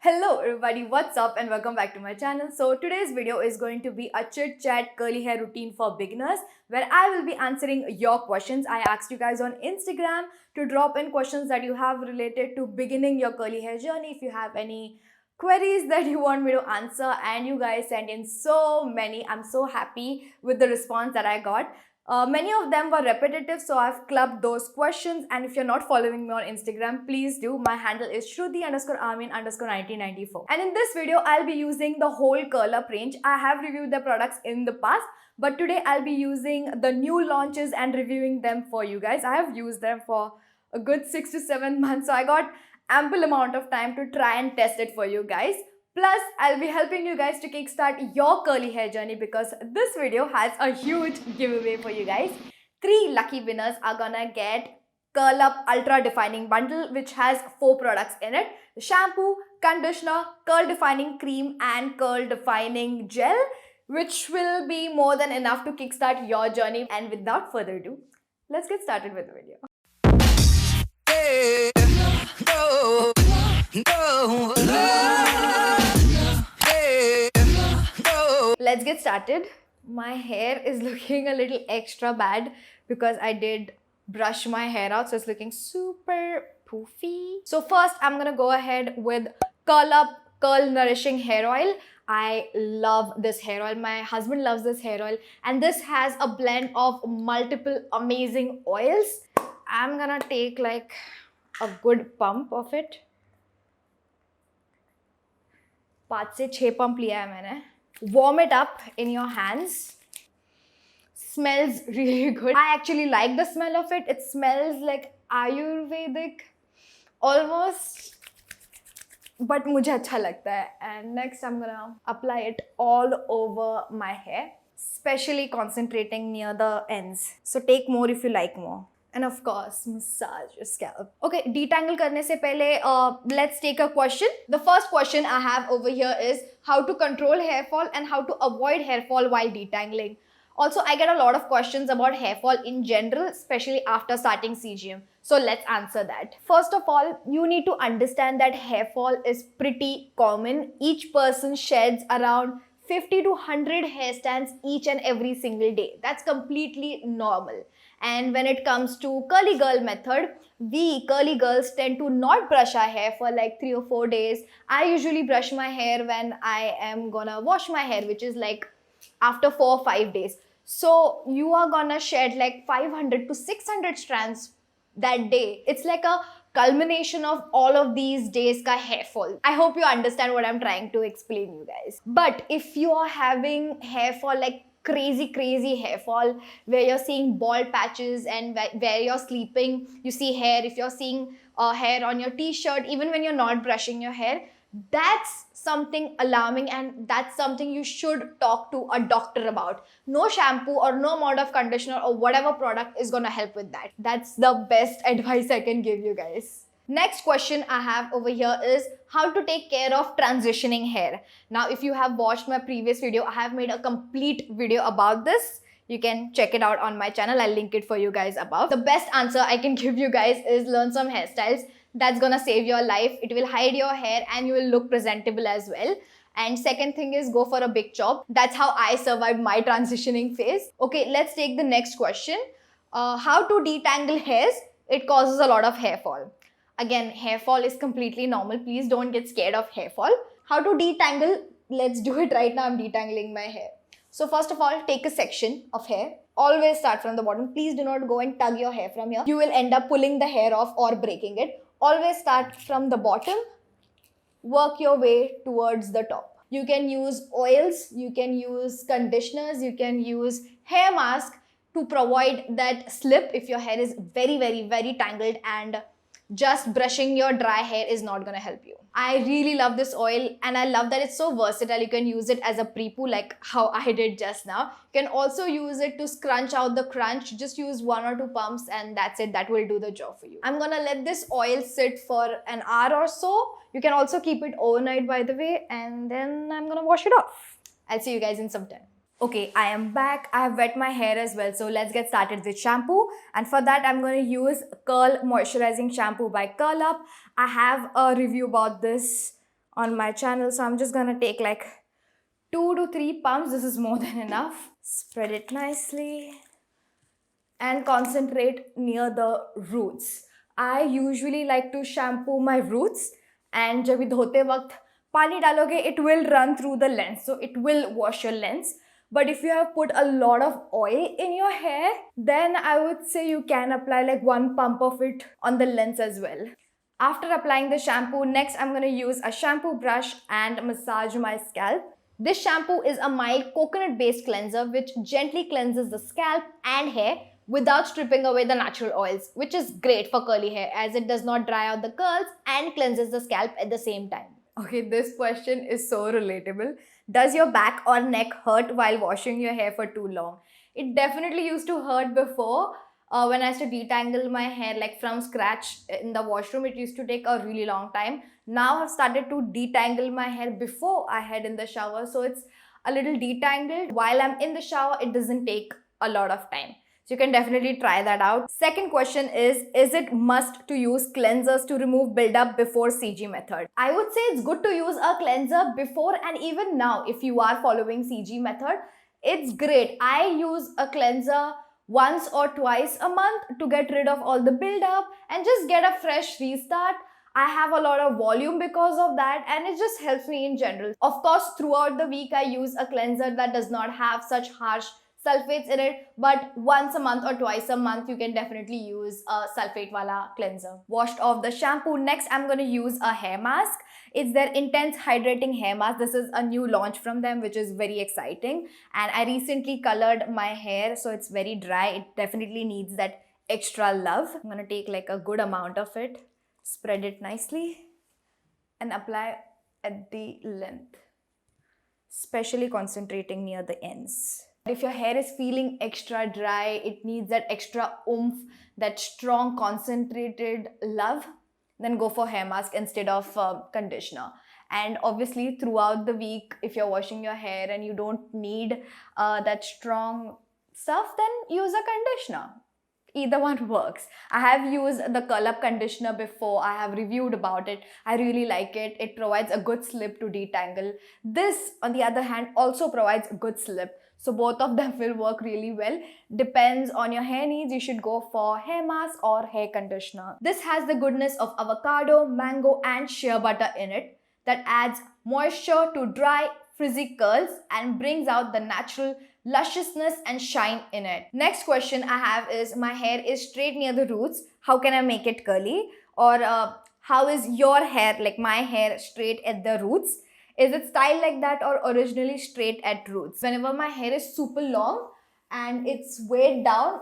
Hello everybody, what's up and welcome back to my channel. So today's video is going to be a chit chat curly hair routine for beginners where I will be answering your questions. I asked you guys on Instagram to drop in questions that you have related to beginning your curly hair journey. If you have any queries that you want me to answer, and you guys sent in so many. I'm so happy with the response that I got. Many of them were repetitive, so I've clubbed those questions. And if you're not following me on Instagram, please do. My handle is Shruti_Amin_1994. And in this video, I'll be using the whole curl up range. I have reviewed the products in the past, but today I'll be using the new launches and reviewing them for you guys. I have used them for a good 6 to 7 months, so I got ample amount of time to try and test it for you guys. Plus, I'll be helping you guys to kickstart your curly hair journey because this video has a huge giveaway for you guys. 3 lucky winners are gonna get Curl Up Ultra Defining Bundle, which has 4 products in it: the shampoo, conditioner, curl defining cream and curl defining gel, which will be more than enough to kickstart your journey. And without further ado, let's get started with the video. Let's get started. My hair is looking a little extra bad because I did brush my hair out, so it's looking super poofy. So first, I'm gonna go ahead with Curl Up Curl Nourishing Hair Oil. I love this hair oil. My husband loves this hair oil, and this has a blend of multiple amazing oils. I'm gonna take like a good pump of it. 5 से 6 pump लिया है मैंने. Warm it up in your hands. Smells really good. I actually like the smell of it. It smells like Ayurvedic almost, but मुझे अच्छा लगता है. And next I'm gonna apply it all over my hair, especially concentrating near the ends. So take more if you like more. And of course, massage your scalp. Okay, detangle करने से पहले let's take a question. The first question I have over here is how to control hair fall and how to avoid hair fall while detangling. Also, I get a lot of questions about hair fall in general, especially after starting CGM. So let's answer that. First of all, you need to understand that hair fall is pretty common. Each person sheds around 50 to 100 hair strands each and every single day. That's completely normal. And when it comes to curly girl method, we curly girls tend to not brush our hair for like 3 or 4 days. I usually brush my hair when I am gonna wash my hair, which is like after 4 or 5 days. So you are gonna shed like 500 to 600 strands that day. It's like a culmination of all of these days ka hair fall. I hope you understand what I'm trying to explain you guys. But if you are having hair fall like crazy hair fall where you're seeing bald patches and where you're sleeping you see hair, if you're seeing hair on your t-shirt even when you're not brushing your hair, that's something alarming and that's something you should talk to a doctor about. No shampoo or no amount of conditioner or whatever product is gonna help with that. That's the best advice I can give you guys. Next question I have over here is how to take care of transitioning hair. Now, if you have watched my previous video, I have made a complete video about this. You can check it out on my channel. I'll link it for you guys above. The best answer I can give you guys is learn some hairstyles. That's gonna save your life. It will hide your hair and you will look presentable as well. And second thing is go for a big chop. That's how I survived my transitioning phase. Okay, let's take the next question. How to detangle hairs? It causes a lot of hair fall. Again, hair fall is completely normal. Please don't get scared of hair fall. How to detangle? Let's do it right now. I'm detangling my hair. So first of all, take a section of hair. Always start from the bottom. Please do not go and tug your hair from here. You will end up pulling the hair off or breaking it. Always start from the bottom. Work your way towards the top. You can use oils, you can use conditioners, you can use hair mask to provide that slip if your hair is very tangled and just brushing your dry hair is not gonna help you. I really love this oil and I love that it's so versatile. You can use it as a pre-poo like how I did just now. You can also use it to scrunch out the crunch. Just use 1 or 2 pumps and that's it. That will do the job for you. I'm gonna let this oil sit for an hour or so. You can also keep it overnight by the way, and then I'm gonna wash it off. I'll see you guys in some time. Okay, I am back. I have wet my hair as well. So let's get started with shampoo. And for that, I'm going to use Curl Moisturizing Shampoo by Curl Up. I have a review about this on my channel. So I'm just gonna take like 2 to 3 pumps. This is more than enough. Spread it nicely and concentrate near the roots. I usually like to shampoo my roots, and जब भी धोते वक्त पानी डालोगे, it will run through the lens, so it will wash your lens. But if you have put a lot of oil in your hair, then I would say you can apply like 1 pump of it on the lens as well. After applying the shampoo, next I'm going to use a shampoo brush and massage my scalp. This shampoo is a mild coconut based cleanser which gently cleanses the scalp and hair without stripping away the natural oils, which is great for curly hair as it does not dry out the curls and cleanses the scalp at the same time. Okay, this question is so relatable. Does your back or neck hurt while washing your hair for too long? It definitely used to hurt before. When I used to detangle my hair like from scratch in the washroom, it used to take a really long time. Now I've started to detangle my hair before I head in the shower, so it's a little detangled. While I'm in the shower, it doesn't take a lot of time. So you can definitely try that out. Second question is it must to use cleansers to remove buildup before CG method? I would say it's good to use a cleanser before and even now if you are following CG method. It's great. I use a cleanser once or twice a month to get rid of all the buildup and just get a fresh restart. I have a lot of volume because of that, and it just helps me in general. Of course, throughout the week, I use a cleanser that does not have such harsh sulfates in it, but once a month or twice a month, you can definitely use a sulfate wala cleanser. Washed off the shampoo. Next, I'm going to use a hair mask. It's their Intense Hydrating Hair Mask. This is a new launch from them, which is very exciting. And I recently colored my hair, so it's very dry. It definitely needs that extra love. I'm going to take like a good amount of it, spread it nicely, and apply at the length, especially concentrating near the ends. If your hair is feeling extra dry, it needs that extra oomph, that strong concentrated love, then go for hair mask instead of conditioner. And obviously throughout the week, if you're washing your hair and you don't need that strong stuff, then use a conditioner. Either one works. I have used the Curl Up conditioner before. I have reviewed about it. I really like it. It provides a good slip to detangle. This, on the other hand, also provides a good slip. So both of them will work really well. Depends on your hair needs. You should go for hair mask or hair conditioner. This has the goodness of avocado, mango and shea butter in it that adds moisture to dry, frizzy curls and brings out the natural lusciousness and shine in it. Next question I have is, my hair is straight near the roots. How can I make it curly? Or how is your hair, like my hair, straight at the roots? Is it styled like that or originally straight at roots? Whenever my hair is super long and it's weighed down,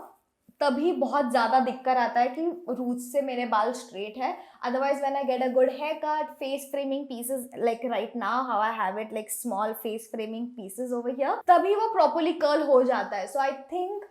तभी बहुत ज़्यादा दिक्कत आता है कि roots से मेरे बाल स्ट्रेट है. Otherwise, when I get a good haircut, face framing pieces, like right now how I have it, like small face framing pieces over here, तभी वो properly curl हो जाता है. So I think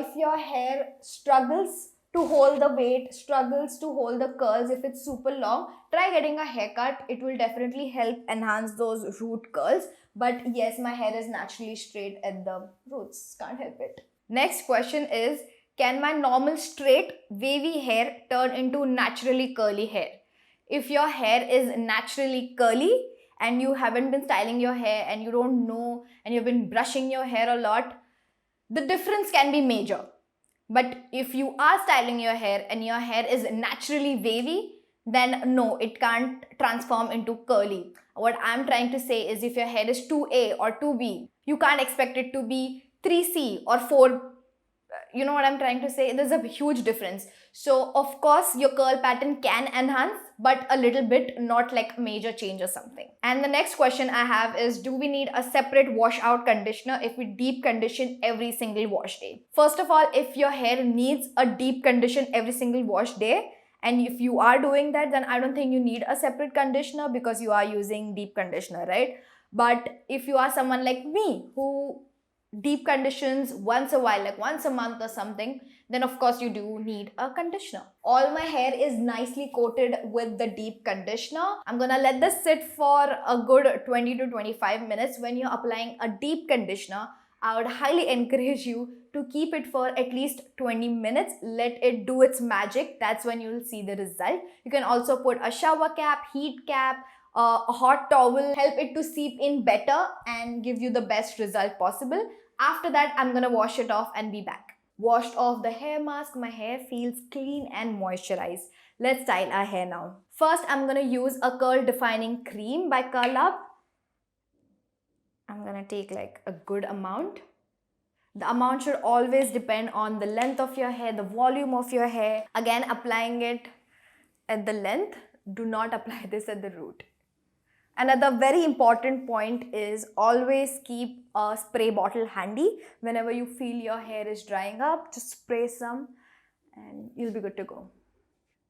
if your hair struggles to hold the weight, struggles to hold the curls, if it's super long, try getting a haircut. It will definitely help enhance those root curls. But yes, my hair is naturally straight at the roots. Can't help it. Next question is, can my normal straight wavy hair turn into naturally curly hair? If your hair is naturally curly and you haven't been styling your hair and you don't know and you've been brushing your hair a lot, the difference can be major. But if you are styling your hair and your hair is naturally wavy, then no, it can't transform into curly. What I'm trying to say is, if your hair is 2A or 2B, you can't expect it to be 3C or 4. You know what I'm trying to say? There's a huge difference. So of course your curl pattern can enhance, but a little bit, not like major change or something. And the next question I have is, do we need a separate washout conditioner if we deep condition every single wash day? First of all, if your hair needs a deep condition every single wash day, and if you are doing that, then I don't think you need a separate conditioner because you are using deep conditioner, right? But if you are someone like me who deep conditions once a while, like once a month or something, then of course you do need a conditioner. All my hair is nicely coated with the deep conditioner. I'm gonna let this sit for a good 20 to 25 minutes. When you're applying a deep conditioner, I would highly encourage you to keep it for at least 20 minutes. Let it do its magic. That's when you'll see the result. You can also put a shower cap, heat cap, A hot towel help it to seep in better and give you the best result possible. After that, I'm gonna wash it off and be back. Washed off the hair mask, my hair feels clean and moisturized. Let's style our hair now. First, I'm gonna use a curl defining cream by Curl Up. I'm gonna take like a good amount. The amount should always depend on the length of your hair, the volume of your hair. Again, applying it at the length. Do not apply this at the root. Another very important point is always keep a spray bottle handy. Whenever you feel your hair is drying up, just spray some and you'll be good to go.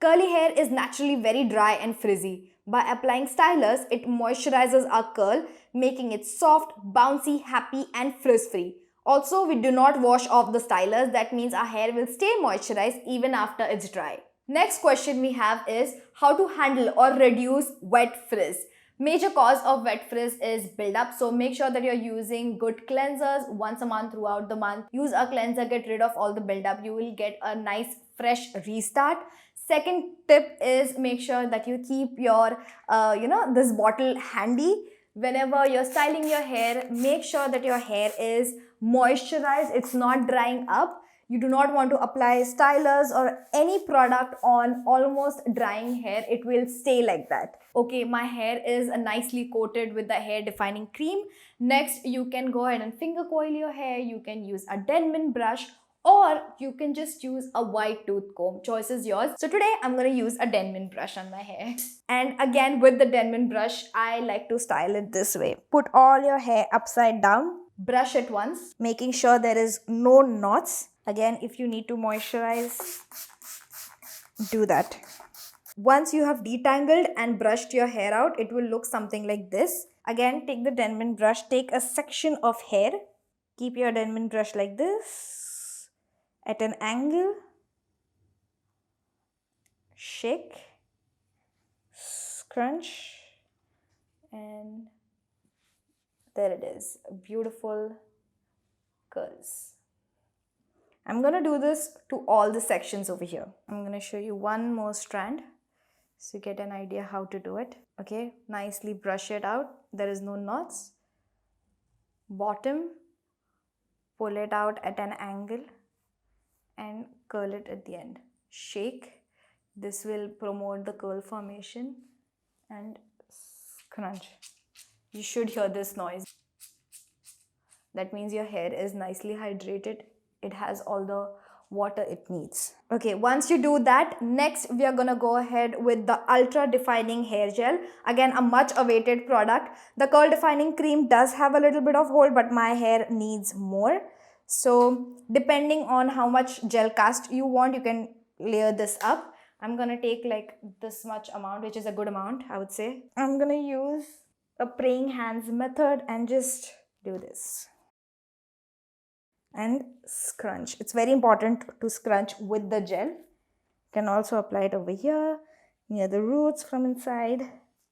Curly hair is naturally very dry and frizzy. By applying stylers, it moisturizes our curl, making it soft, bouncy, happy and frizz-free. Also, we do not wash off the stylers. That means our hair will stay moisturized even after it's dry. Next question we have is how to handle or reduce wet frizz. Major cause of wet frizz is buildup, so make sure that you're using good cleansers once a month throughout the month. Use a cleanser, get rid of all the buildup. You will get a nice fresh restart. Second tip is make sure that you keep your this bottle handy. Whenever you're styling your hair, make sure that your hair is moisturized, it's not drying up. You do not want to apply stylers or any product on almost drying hair. It will stay like that. Okay, my hair is nicely coated with the hair defining cream. Next, you can go ahead and finger coil your hair. You can use a Denman brush or you can just use a white tooth comb. Choice is yours. So today I'm going to use a Denman brush on my hair. And again with the Denman brush, I like to style it this way. Put all your hair upside down. Brush it once, making sure there is no knots. Again, if you need to moisturize, do that. Once you have detangled and brushed your hair out, it will look something like this. Again, take the Denman brush, take a section of hair. Keep your Denman brush like this, at an angle. Shake, scrunch, and there it is. Beautiful curls. I'm going to do this to all the sections over here. I'm going to show you one more strand so you get an idea how to do it. Okay, nicely brush it out. There is no knots. Bottom, pull it out at an angle and curl it at the end. Shake. This will promote the curl formation and scrunch. You should hear this noise. That means your hair is nicely hydrated. It has all the water it needs. Okay, once you do that, next we are gonna go ahead with the Ultra Defining Hair Gel. Again, a much awaited product. The curl defining cream does have a little bit of hold, but my hair needs more. So depending on how much gel cast you want, you can layer this up. I'm gonna take like this much amount, which is a good amount, I would say. I'm gonna use a praying hands method and just do this. And scrunch. It's very important to scrunch with the gel. You can also apply it over here, near the roots from inside.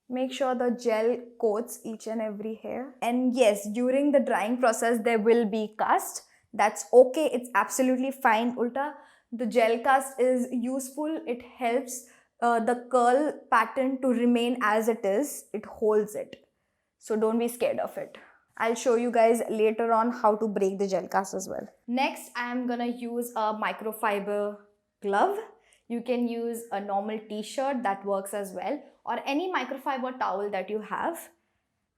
Make sure the gel coats each and every hair. And yes, during the drying process, there will be cast. That's okay. It's absolutely fine, Ulta. The gel cast is useful. It helps the curl pattern to remain as it is. It holds it. So don't be scared of it. I'll show you guys later on how to break the gel cast as well. Next, I am gonna use a microfiber glove. You can use a normal t-shirt, that works as well, or any microfiber towel that you have.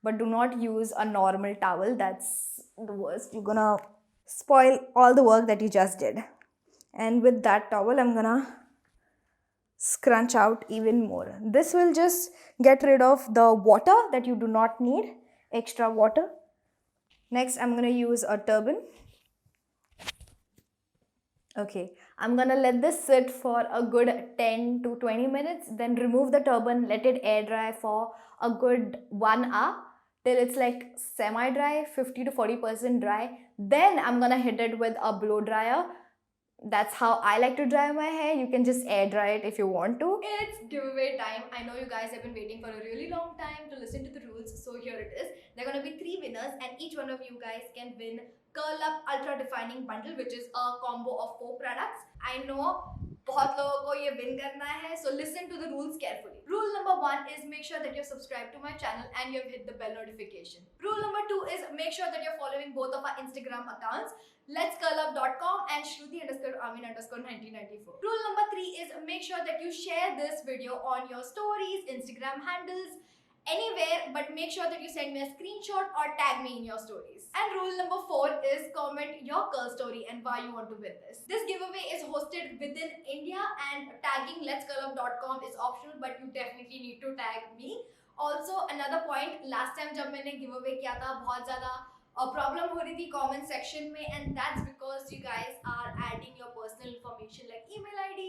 But do not use a normal towel, that's the worst. You're gonna spoil all the work that you just did. And with that towel, I'm gonna scrunch out even more. This will just get rid of the water that you do not need, extra water. Next, I'm gonna use a turban. Okay, I'm gonna let this sit for a good 10 to 20 minutes, then remove the turban, let it air dry for a good 1 hour till it's like semi-dry, 50 to 40% dry. Then I'm gonna hit it with a blow dryer. That's how I like to dry my hair. You can just air dry it if you want to. It's giveaway time. I know you guys have been waiting for a really long time to listen to the rules. So here it is. There are going to be 3 winners and each one of you guys can win Curl Up Ultra Defining Bundle, which is a combo of 4 products. I know बहुत लोगों को ये win करना है, so listen to the rules carefully. Rule number 1 is make sure that you're subscribed to my channel and you've hit the bell notification. Rule number 2 is make sure that you're following both of our Instagram accounts, letscurlup.com and Shruti_Amin_1994. Rule number 3 is make sure that you share this video on your stories, Instagram handles, anywhere, but make sure that you send me a screenshot or tag me in your stories. And rule number 4 is comment your curl story and why you want to win this. This giveaway is hosted within India and tagging letscurlup.com is optional, but you definitely need to tag me. Also, another point, last time जब मैंने giveaway किया था बहुत ज़्यादा problem हो रही थी comment section में, and that's because you guys are adding your personal information like email ID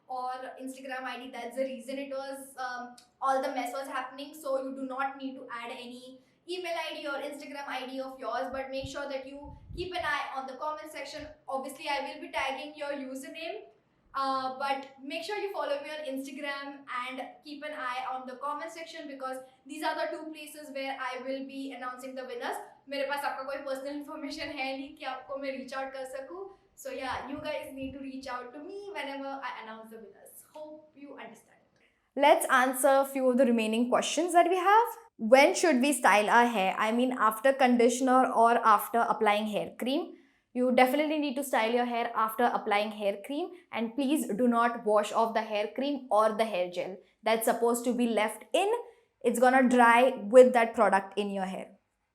or Instagram ID. That's the reason it was all the mess was happening. So you do not need to add any email ID or Instagram ID of yours, but make sure that you keep an eye on the comment section. Obviously I will be tagging your username, but make sure you follow me on Instagram and keep an eye on the comment section because these are the two places where I will be announcing the winners. मेरे पास आपका कोई personal information है नहीं कि आपको मैं reach out कर सकूँ. So yeah, you guys need to reach out to me whenever I announce the winners. Hope you understand. Let's answer a few of the remaining questions that we have. When should we style our hair? I mean, after conditioner or after applying hair cream? You definitely need to style your hair after applying hair cream, and please do not wash off the hair cream or the hair gel. That's supposed to be left in. It's gonna dry with that product in your hair.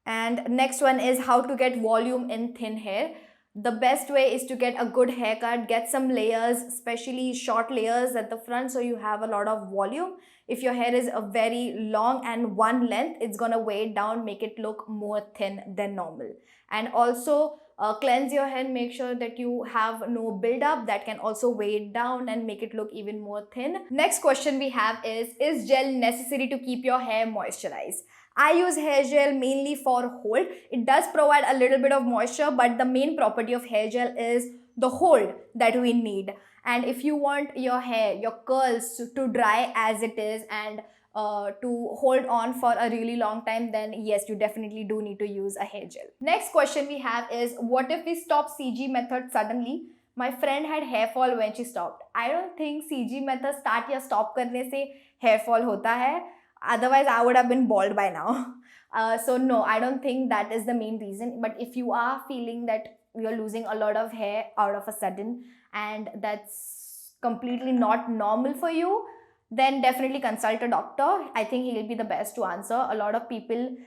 And next one is how to get volume in thin hair. The best way is to get a good haircut, get some layers, especially short layers at the front so you have a lot of volume. If your hair is a very long and one length, it's gonna weigh it down, make it look more thin than normal. And also cleanse your hair, make sure that you have no buildup that can also weigh it down and make it look even more thin. Next question we have is gel necessary to keep your hair moisturized? I use hair gel mainly for hold. It does provide a little bit of moisture, but the main property of hair gel is the hold that we need. And if you want your hair, your curls to dry as it is and to hold on for a really long time, then yes, you definitely do need to use a hair gel. Next question we have is, what if we stop CG method suddenly? My friend had hair fall when she stopped. I don't think CG method start या stop करने से hair fall होता है. Otherwise, I would have been bald by now. So no, I don't think that is the main reason. But if you are feeling that you're losing a lot of hair out of a sudden and that's completely not normal for you, then definitely consult a doctor. I think he'll be the best to answer. A lot of people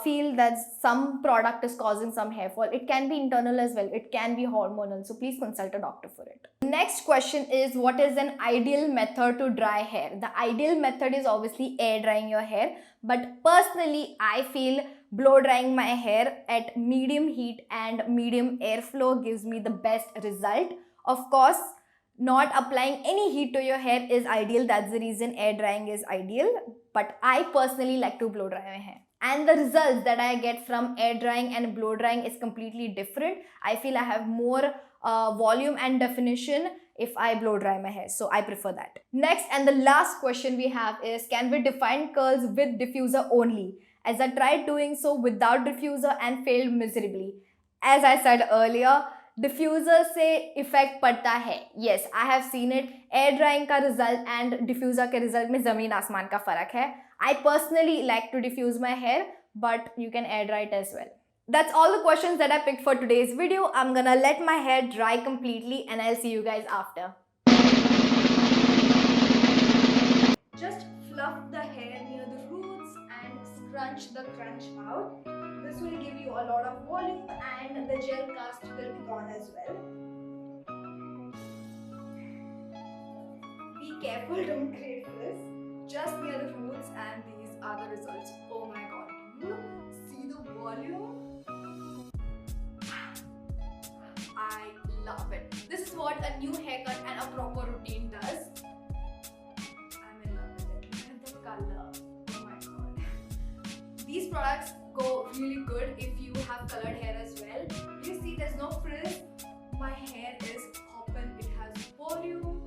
feel that some product is causing some hair fall. It can be internal as well. It can be hormonal. So please consult a doctor for it. Next question is, what is an ideal method to dry hair? The ideal method is obviously air drying your hair. But personally, I feel blow drying my hair at medium heat and medium airflow gives me the best result. Of course, not applying any heat to your hair is ideal. That's the reason air drying is ideal. But I personally like to blow dry my hair. And the results that I get from air drying and blow drying is completely different. I feel I have more volume and definition if I blow dry my hair. So I prefer that. Next and the last question we have is, can we define curls with diffuser only? As I tried doing so without diffuser and failed miserably. As I said earlier, diffuser से effect पड़ता है. Yes, I have seen it. Air drying का result and diffuser के result में ज़मीन आसमान का फ़र्क है. I personally like to diffuse my hair, but you can air dry it as well. That's all the questions that I picked for today's video. I'm gonna let my hair dry completely and I'll see you guys after. Just fluff the hair near the roots and scrunch the crunch out. This will give you a lot of volume and the gel cast will be gone as well. Be careful, don't create this. Just near the roots and these are the results. Oh my god, can you see the volume? I love it. This is what a new haircut and a proper routine does. I'm in love with it. Look at the color. Oh my god. These products go really good if you have colored hair as well. You see there's no frizz. My hair is poppin'. It has volume.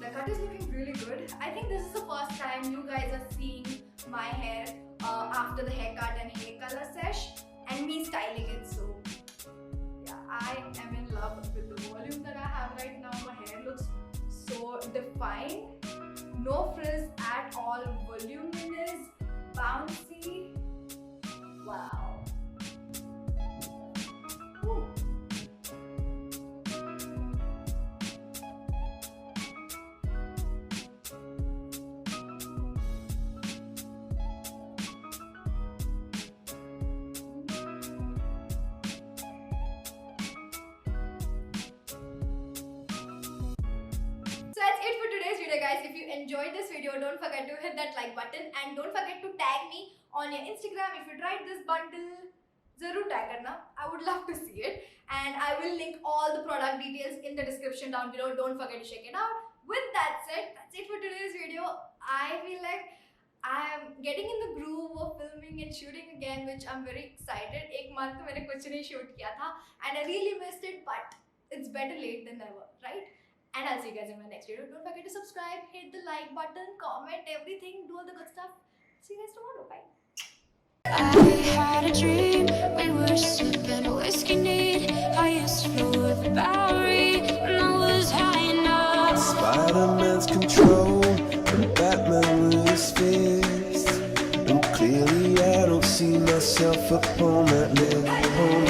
The cut is looking really good. I think this is the first time you guys are seeing my hair after the haircut and hair color sesh and me styling it. So yeah, I am in love with the volume that I have right now. My hair looks so so defined, no frizz at all, voluminous, bouncy. Wow. Ooh. So that's it for today's video, guys. If you enjoyed this video, don't forget to hit that like button and don't forget to tag me on your Instagram if you tried this bundle. Zarur tag karna. I would love to see it, and I will link all the product details in the description down below. Don't forget to check it out. With that said, that's it for today's video. I feel like I am getting in the groove of filming and shooting again, which I'm very excited. एक month मैंने कुछ नहीं shoot किया था, and I really missed it, but it's better late than never, right? And I'll see you guys in my next video. Don't forget to subscribe, hit the like button, comment, everything, do all the good stuff. See you guys tomorrow. Bye. I had a dream, we were sipping whiskey neat. I used to flow with the Bowery when I was high enough. Spider-Man's control and Batman with his fist. And clearly I don't see myself upon that list.